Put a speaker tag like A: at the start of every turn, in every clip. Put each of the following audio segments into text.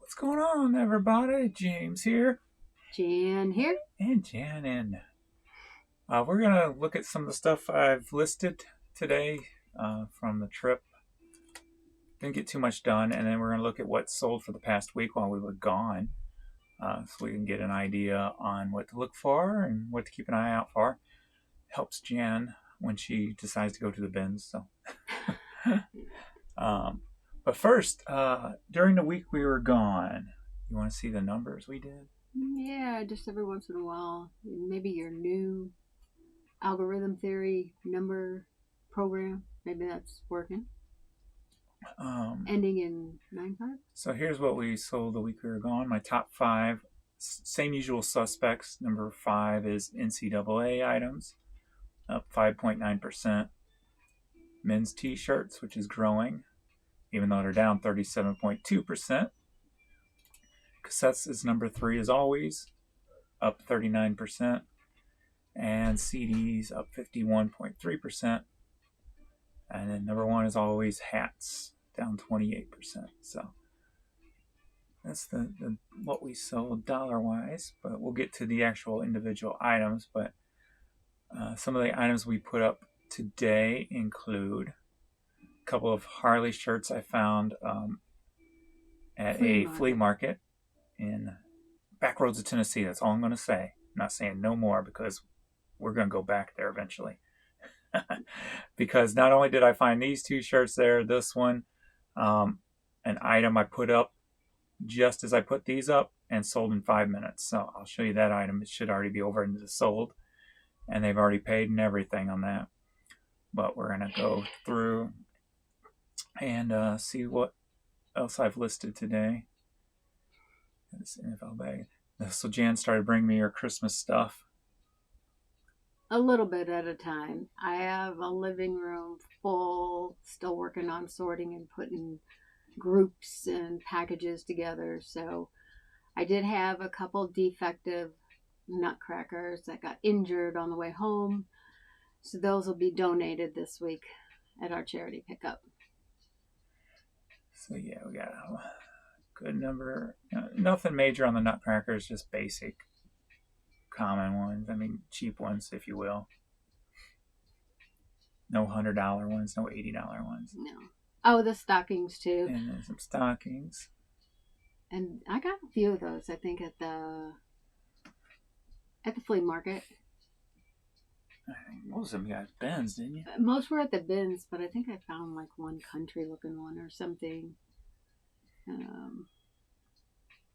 A: What's going on, everybody? James here.
B: Jan here.
A: And Jan in. We're going to look at some of the stuff I've listed today from the trip. Didn't get too much done. And then we're going to look at what sold for the past week while we were gone. So we can get an idea on what to look for and what to keep an eye out for. Helps Jan when she decides to go to the bins. So. But first, during the week we were gone, you want to see the numbers we did?
B: Yeah, just every once in a while. Maybe your new algorithm theory number program. Maybe that's working. Ending in 9-5.
A: So here's what we sold the week we were gone. My top 5, same usual suspects. Number 5 is NCAA items, up 5.9%. Men's t-shirts, which is growing, even though they're down 37.2%. Cassettes is number 3 as always, up 39%. And CDs up 51.3%. And then number 1 is always hats, down 28%. So that's the what we sold dollar-wise. But we'll get to the actual individual items. But some of the items we put up today include a couple of Harley shirts I found at a flea market in back roads of Tennessee. That's all I'm going to say. I'm not saying no more because we're going to go back there eventually. Because not only did I find these 2 shirts there, this one, an item I put up just as I put these up and sold in 5 minutes. So I'll show you that item. It should already be over and sold. And they've already paid and everything on that. But we're going to go through and see what else I've listed today. This NFL bag. So Jan started bringing me her Christmas stuff.
B: A little bit at a time. I have a living room full, still working on sorting and putting groups and packages together. So I did have a couple defective nutcrackers that got injured on the way home. So those will be donated this week at our charity pickup.
A: So yeah, we got a good number. Nothing major on the nutcrackers, just basic, common ones. I mean, cheap ones, if you will. No $100 ones, no $80 ones.
B: No. Oh, the stockings too.
A: And then some stockings.
B: And I got a few of those, I think, at the flea market.
A: I think most of them got bins, didn't you?
B: Most were at the bins, but I think I found like one country-looking one or something.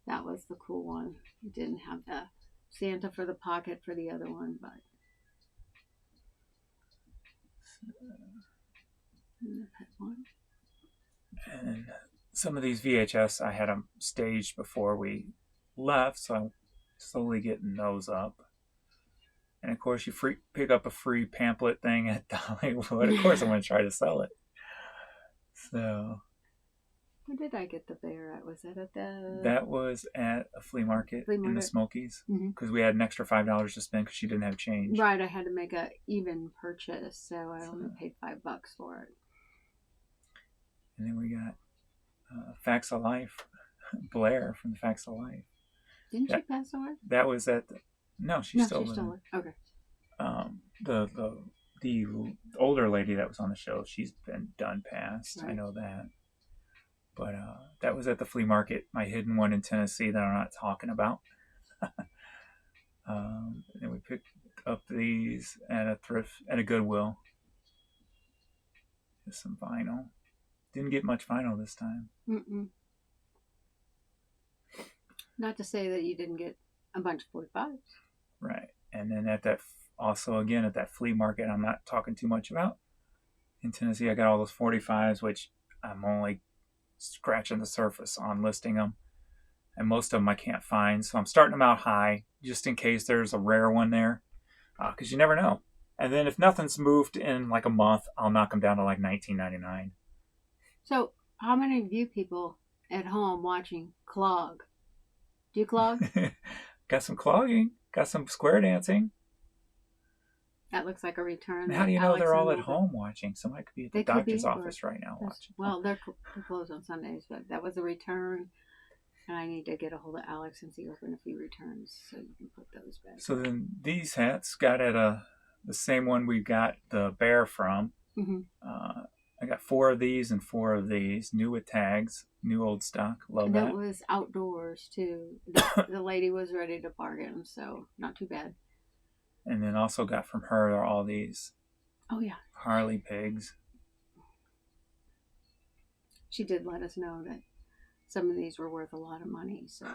B: That was the cool one. It didn't have the Santa for the pocket for the other one, but
A: and some of these VHS I had them staged before we left, so I'm slowly getting those up. And of course, you pick up a free pamphlet thing at Donnybrook. Of course, I'm going to try to sell it. So,
B: where did I get the bear at? Was that at the?
A: That was at a flea market in the Smokies because we had an extra $5 to spend because she didn't have change.
B: Right, I had to make a even purchase, so I only paid $5 for it.
A: And then we got Facts of Life, Blair from the Facts of Life.
B: Didn't she pass away?
A: That was at the. No, she's still
B: living. Okay.
A: The older lady that was on the show, she's been done past. Right. I know that. But that was at the flea market, my hidden one in Tennessee that I'm not talking about. And we picked up these at a Goodwill. Just some vinyl. Didn't get much vinyl this time.
B: Mm-mm. Not to say that you didn't get a bunch of 45s.
A: Right. And then at that flea market I'm not talking too much about. In Tennessee, I got all those 45s, which I'm only scratching the surface on listing them. And most of them I can't find. So I'm starting them out high just in case there's a rare one there. Because you never know. And then if nothing's moved in like a month, I'll knock them down to like $19.99.
B: So how many of you people at home watching clog? Do you clog?
A: Got some clogging. Got some square dancing.
B: That looks like a return.
A: And how do you know they're all at home watching? Somebody could be at the doctor's office right now watching.
B: Well, they're closed on Sundays, but that was a return. And I need to get a hold of Alex and see open a few returns so you can put those back.
A: So then these hats got at the same one we got the Bear from.
B: Mm-hmm.
A: I got 4 of these and 4 of these, new with tags, new old stock. Love that.
B: That was outdoors too. The lady was ready to bargain, so not too bad.
A: And then also got from her all these.
B: Oh yeah,
A: Harley pigs.
B: She did let us know that some of these were worth a lot of money. So.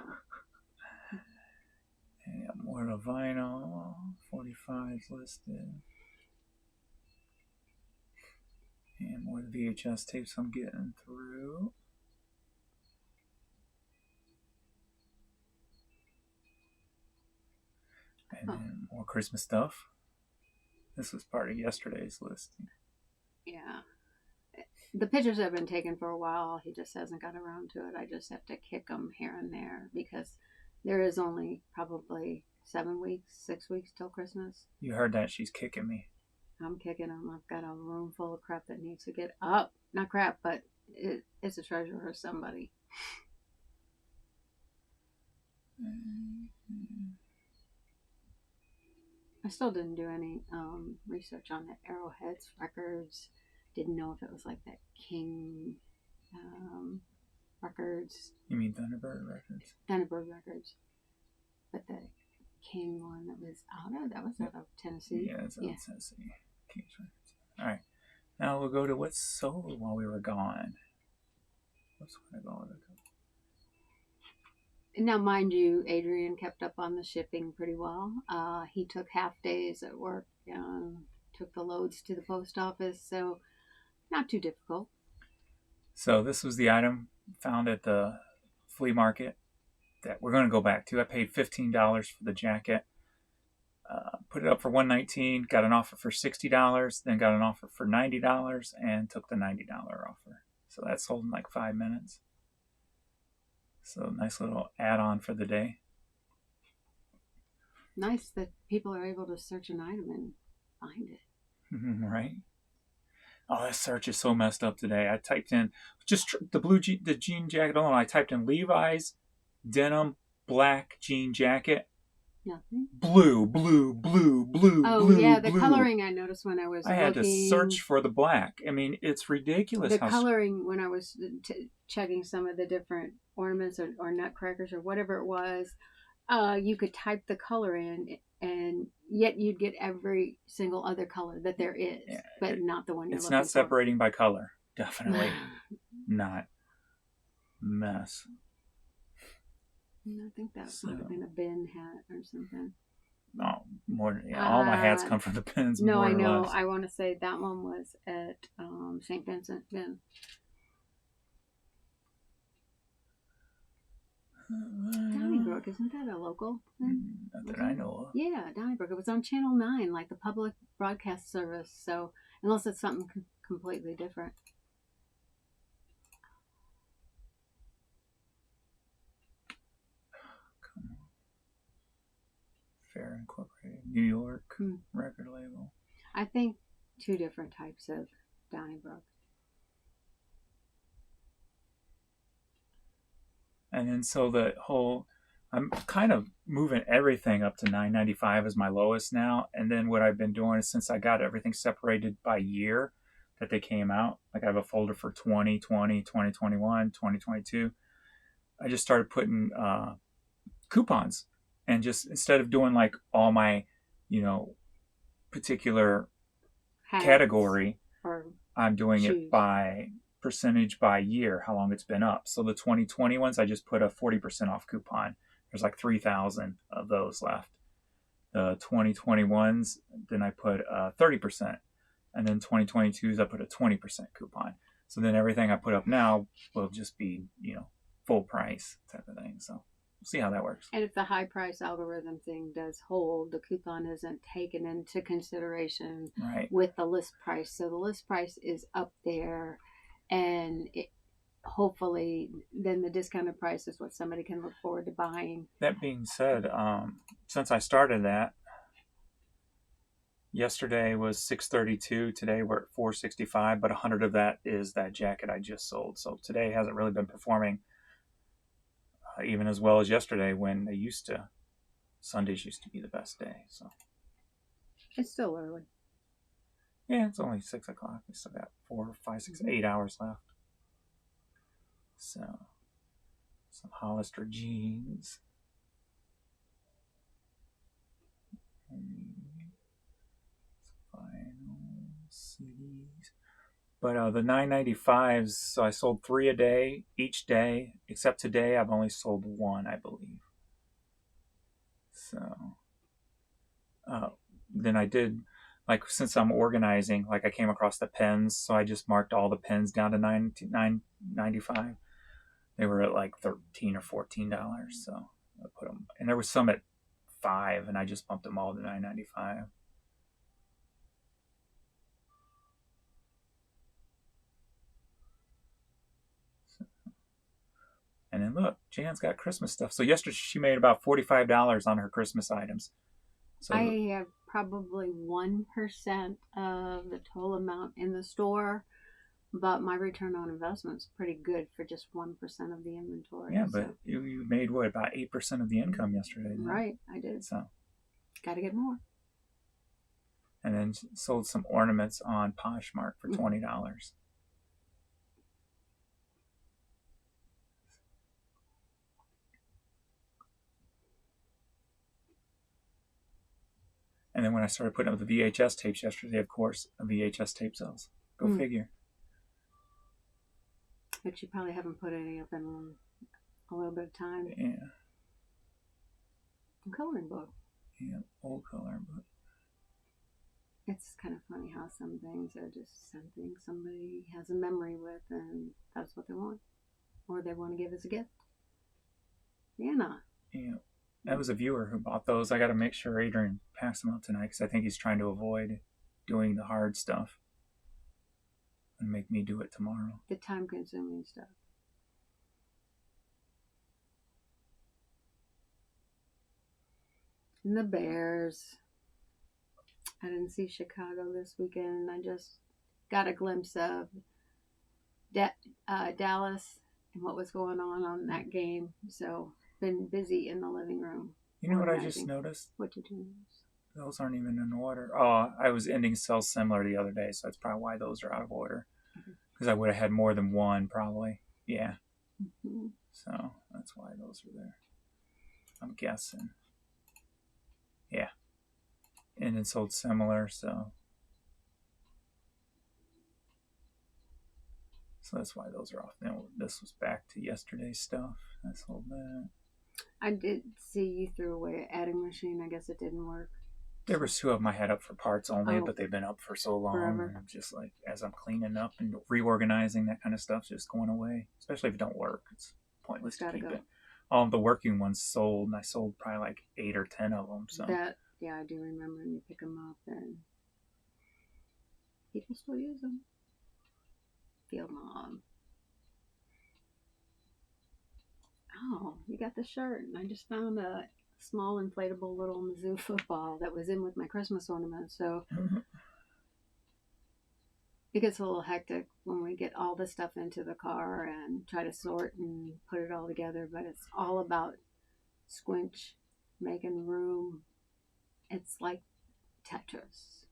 A: Yeah, more of the vinyl. 45s listed. And more of the VHS tapes I'm getting through. And then more Christmas stuff. This was part of yesterday's listing.
B: Yeah. The pictures have been taken for a while. He just hasn't got around to it. I just have to kick them here and there because there is only probably 7 weeks, 6 weeks till Christmas.
A: You heard that? She's kicking me.
B: I'm kicking them. I've got a room full of crap that needs to get up. Not crap, but it's a treasure for somebody. I still didn't do any research on the Arrowheads records. Didn't know if it was like that King records.
A: You mean Thunderbird records?
B: Donnybrook records. But the King one that was out of Tennessee.
A: Yeah, it's out of Tennessee. King's records. Alright. Now we'll go to what's sold while we were gone. What's going on?
B: Now, mind you, Adrian kept up on the shipping pretty well. He took half days at work, took the loads to the post office, so not too difficult.
A: So this was the item found at the flea market that we're going to go back to. I paid $15 for the jacket. Put it up for $119, got an offer for $60, then got an offer for $90, and took the $90 offer. So that sold in like 5 minutes. So nice little add-on for the day. Nice
B: that people are able to search an item and find it.
A: Right? Oh, that search is so messed up today. I typed in just the jean jacket alone. I typed in Levi's denim black jean jacket.
B: Nothing.
A: Blue.
B: Oh,
A: blue,
B: yeah, the
A: blue.
B: coloring I noticed when I was
A: had to search for the black. I mean, it's ridiculous.
B: The coloring when I was checking some of the different ornaments or nutcrackers or whatever it was, you could type the color in and yet you'd get every single other color that there is, but not the one you're looking for.
A: It's not separating by color. Definitely not. Mess.
B: I think that might have been a bin hat or something.
A: No, more. Yeah, all my hats come from the bins.
B: No,
A: more
B: I know.
A: Less.
B: I want to say that one was at St. Vincent bin. Donnybrook, isn't that a local thing?
A: Not that I know of.
B: Yeah, Donnybrook. It was on Channel 9, like the public broadcast service. So unless it's something completely different.
A: Fair Incorporated, New York record label.
B: I think 2 different types of Donnybrook.
A: And then so the whole, I'm kind of moving everything up to $9.95 as my lowest now. And then what I've been doing is since I got everything separated by year that they came out, like I have a folder for 2020, 2021, 2022. I just started putting coupons. And just instead of doing like all my, particular hats, category, I'm doing it by percentage by year, how long it's been up. So the 2020 ones, I just put a 40% off coupon. There's like 3,000 of those left. The 2021s, then I put 30%. And then 2022s, I put a 20% coupon. So then everything I put up now will just be, full price type of thing. So we'll see how that works.
B: And if the high price algorithm thing does hold, the coupon isn't taken into consideration with the list price. So the list price is up there, and hopefully then the discounted price is what somebody can look forward to buying.
A: That being said, since I started that, yesterday was $632. Today we're at $465, but 100 of that is that jacket I just sold. So today hasn't really been performing even as well as yesterday when Sundays used to be the best day. So
B: It's still early.
A: yeah, it's only 6 o'clock. We still got 4, 5, 6, 8 hours left. So some Hollister jeans. Final CDs. But the 9.95s, so I sold 3 a day each day, except today I've only sold 1, I believe. So then I did, like, since I'm organizing, like, I came across the pens, so I just marked all the pens down to $9.95. They were at like $13 or $14, so I put them, and there was some at $5, and I just bumped them all to $9.95. And then look, Jan's got Christmas stuff. So yesterday she made about $45 on her Christmas items. So
B: I have probably 1% of the total amount in the store, but my return on investment is pretty good for just 1% of the inventory.
A: Yeah, but you made what, about 8% of the income yesterday?
B: Right, I did.
A: So
B: got to get more.
A: And then sold some ornaments on Poshmark for $20. And then when I started putting up the VHS tapes yesterday, of course, a VHS tape sells. Go figure.
B: But you probably haven't put any up in a little bit of time.
A: Yeah.
B: Coloring book.
A: Yeah, old coloring book.
B: It's kind of funny how some things are just something somebody has a memory with, and that's what they want. Or they want to give as a gift. Yeah.
A: That was a viewer who bought those. I got to make sure Adrian packs them out tonight because I think he's trying to avoid doing the hard stuff and make me do it tomorrow.
B: The time-consuming stuff. And the Bears. I didn't see Chicago this weekend. I just got a glimpse of Dallas and what was going on that game. So, been busy in the living room.
A: You know what I just noticed?
B: What did you notice?
A: Those aren't even in order. Oh, I was ending sales similar the other day, so that's probably why those are out of order. Because I would have had more than one, probably. Yeah. Mm-hmm. So that's why those are there. I'm guessing. Yeah. And then sold similar, so that's why those are off. Now this was back to yesterday's stuff. I sold that.
B: I did see you threw away an adding machine. I guess it didn't work.
A: There was 2 of them I had up for parts only, but they've been up for so long. And I'm just like, as I'm cleaning up and reorganizing, that kind of stuff's just going away. Especially if it don't work, it's pointless to keep it. All of the working ones sold, and I sold probably like 8 or 10 of them. So
B: yeah, I do remember when you pick them up, and people still use them. Field Mom. Oh, you got the shirt. And I just found a small inflatable little Mizzou football that was in with my Christmas ornament. So it gets a little hectic when we get all this stuff into the car and try to sort and put it all together. But it's all about squinch, making room. It's like Tetris.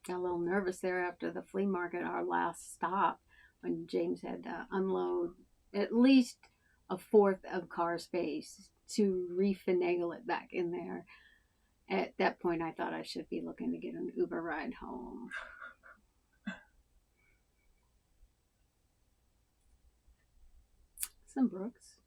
B: Got a little nervous there after the flea market, our last stop, when James had to unload at least a fourth of car space to refinagle it back in there. At that point, I thought I should be looking to get an Uber ride home. Some Brooks.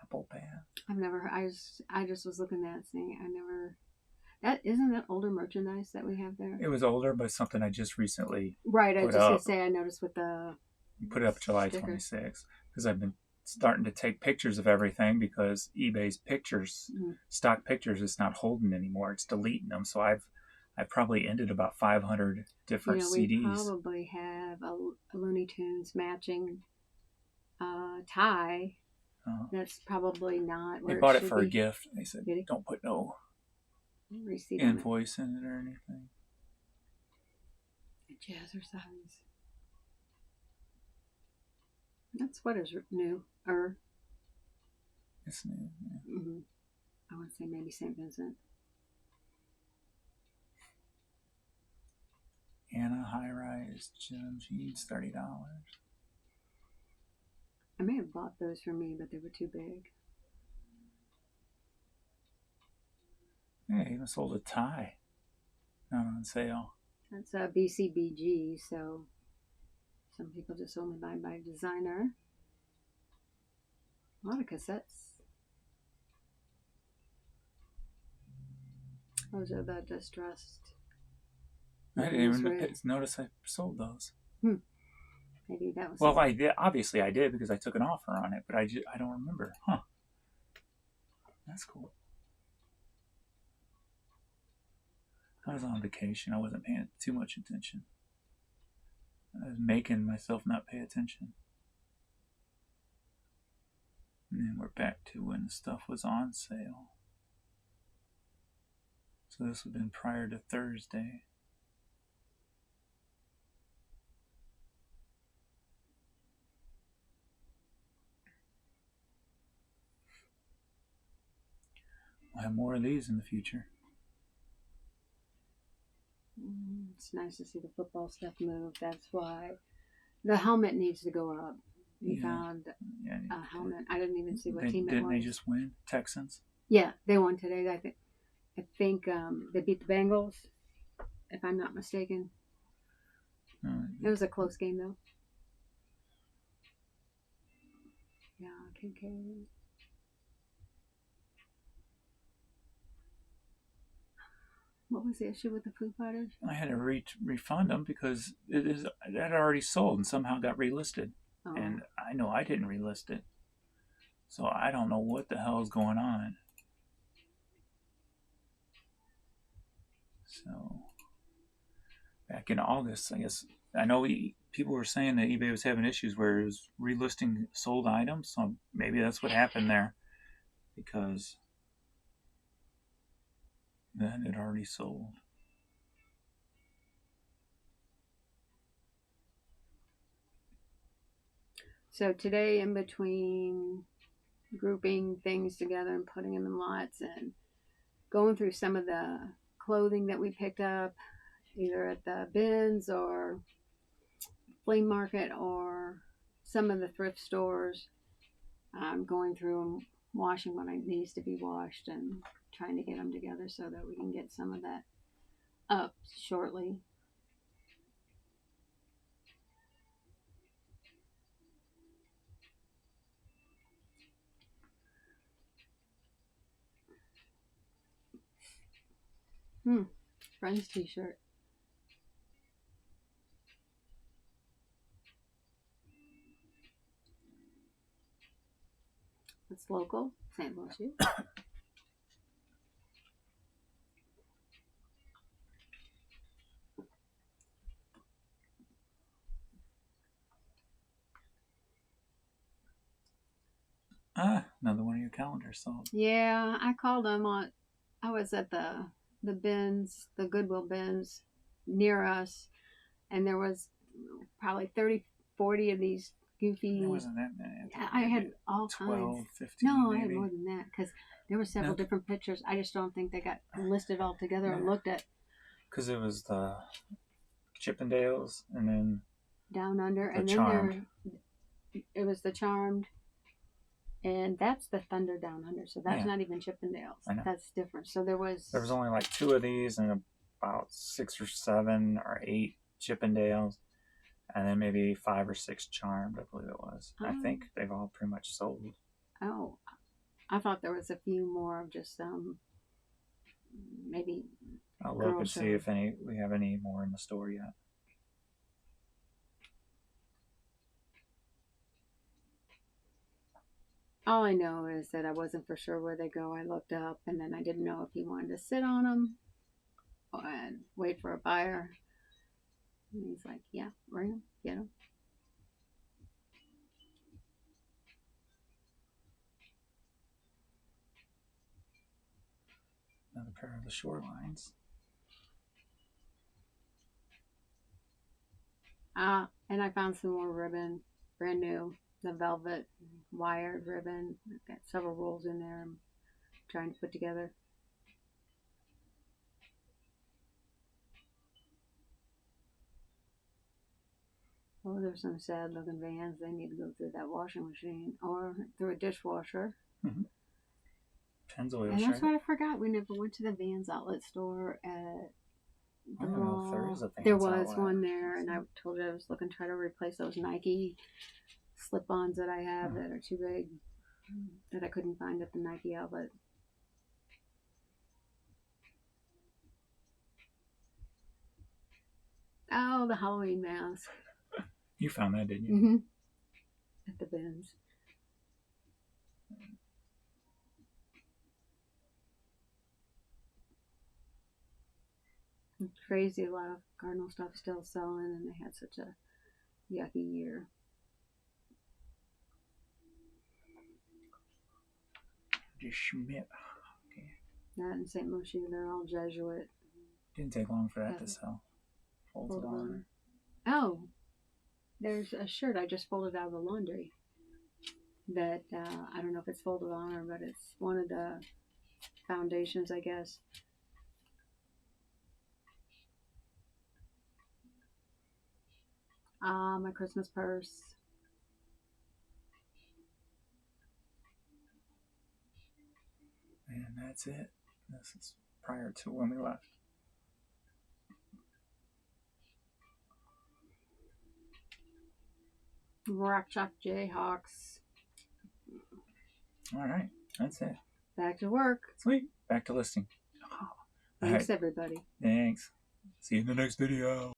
A: Apple Pan.
B: I've never. I just was looking at it, saying That isn't that older merchandise that we have there.
A: It was older, but something I just recently
B: right. I was just gonna say I noticed with the
A: put it up July 26th because I've been starting to take pictures of everything because eBay's pictures, stock pictures, is not holding anymore. It's deleting them. So I've probably ended about 500 different CDs.
B: We probably have a Looney Tunes matching tie. That's probably not.
A: They bought it for a gift. They said, "Don't put no
B: receipt on it.
A: invoice in it or anything.
B: Jazzercise. That sweater's new.
A: It's new. Yeah.
B: Mm-hmm. I want to say maybe St. Vincent.
A: Anna high-rise gym jeans, $30.
B: I may have bought those for me, but they were too big.
A: Yeah, even sold a tie. Not on sale.
B: That's a BCBG, so some people just only buy by designer. A lot of cassettes. Those are the distressed.
A: I didn't even notice I sold those.
B: Maybe that was.
A: Well, I did. Obviously, I did because I took an offer on it, but I don't remember. Huh? That's cool. I was on vacation. I wasn't paying too much attention. I was making myself not pay attention. And then we're back to when the stuff was on sale. So this would have been prior to Thursday. We'll have more of these in the future.
B: It's nice to see the football stuff move. That's why the helmet needs to go up. We found a helmet. I didn't even see what team it was.
A: Didn't they just win? Texans?
B: Yeah, they won today. I think they beat the Bengals, if I'm not mistaken. It was a close game, though. Yeah, KK. What was the issue with the Foo Fighters?
A: I had to refund them because it had already sold and somehow got relisted. Oh. And I know I didn't relist it. So I don't know what the hell is going on. So back in August, I guess, I know people were saying that eBay was having issues where it was relisting sold items. So maybe that's what happened there. Because then it already sold.
B: So today, in between grouping things together and putting them in lots and going through some of the clothing that we picked up, either at the bins or flea market or some of the thrift stores, going through and washing what needs to be washed and trying to get them together so that we can get some of that up shortly. Friend's t-shirt. It's local, St. Louis.
A: Another one of your calendars sold.
B: Yeah, I called them on. I was at the bins, the Goodwill bins near us, and there was probably 30, 40 of these goofy.
A: It wasn't that many.
B: I had all
A: 12,
B: kinds.
A: 15,
B: no,
A: maybe.
B: I had more than that because there were several different pictures. I just don't think they got listed all together and looked at.
A: Because it was the Chippendales and then
B: Down Under, and
A: Charmed.
B: Then it was the Charmed. And that's the Thunder Down Under, so that's not even Chippendales. That's different. So there was
A: only like 2 of these and about 6 or 7 or 8 Chippendales, and then maybe 5 or 6 Charmed, I believe it was. I think they've all pretty much sold.
B: Oh, I thought there was a few more of just maybe.
A: I'll look and see if we have any more in the store yet.
B: All I know is that I wasn't for sure where they go. I looked up, and then I didn't know if he wanted to sit on them and wait for a buyer. And he's like, yeah, bring them, get them.
A: Another pair of the Shorelines.
B: And I found some more ribbon, brand new, the velvet wired ribbon. I've got several rolls in there I'm trying to put together. Oh, there's some sad looking Vans. They need to go through that washing machine or through a dishwasher.
A: Mm-hmm. Pennzoil
B: And that's
A: shirt.
B: what I forgot. We never went to the Vans outlet store at
A: I don't know if there is a Vans
B: There was
A: outlet.
B: one there, and I told you I was looking to try to replace those Nike slip-ons that I have that are too big that I couldn't find at the Nike outlet. Oh, the Halloween mask.
A: You found that, didn't you?
B: Mm-hmm. At the bins. It's crazy, a lot of Cardinal stuff still selling, and they had such a yucky year.
A: Schmidt. Okay.
B: That in St. Lucia, they're all Jesuit.
A: Didn't take long for that to sell. Folded on.
B: Oh, there's a shirt I just folded out of the laundry that I don't know if it's folded on or, but it's one of the foundations, I guess. My Christmas purse.
A: And that's it. This is prior to when we left.
B: Rock Chalk Jayhawks.
A: All right. That's it.
B: Back to work.
A: Sweet. Back to listing.
B: Thanks, everybody.
A: Thanks. See you in the next video.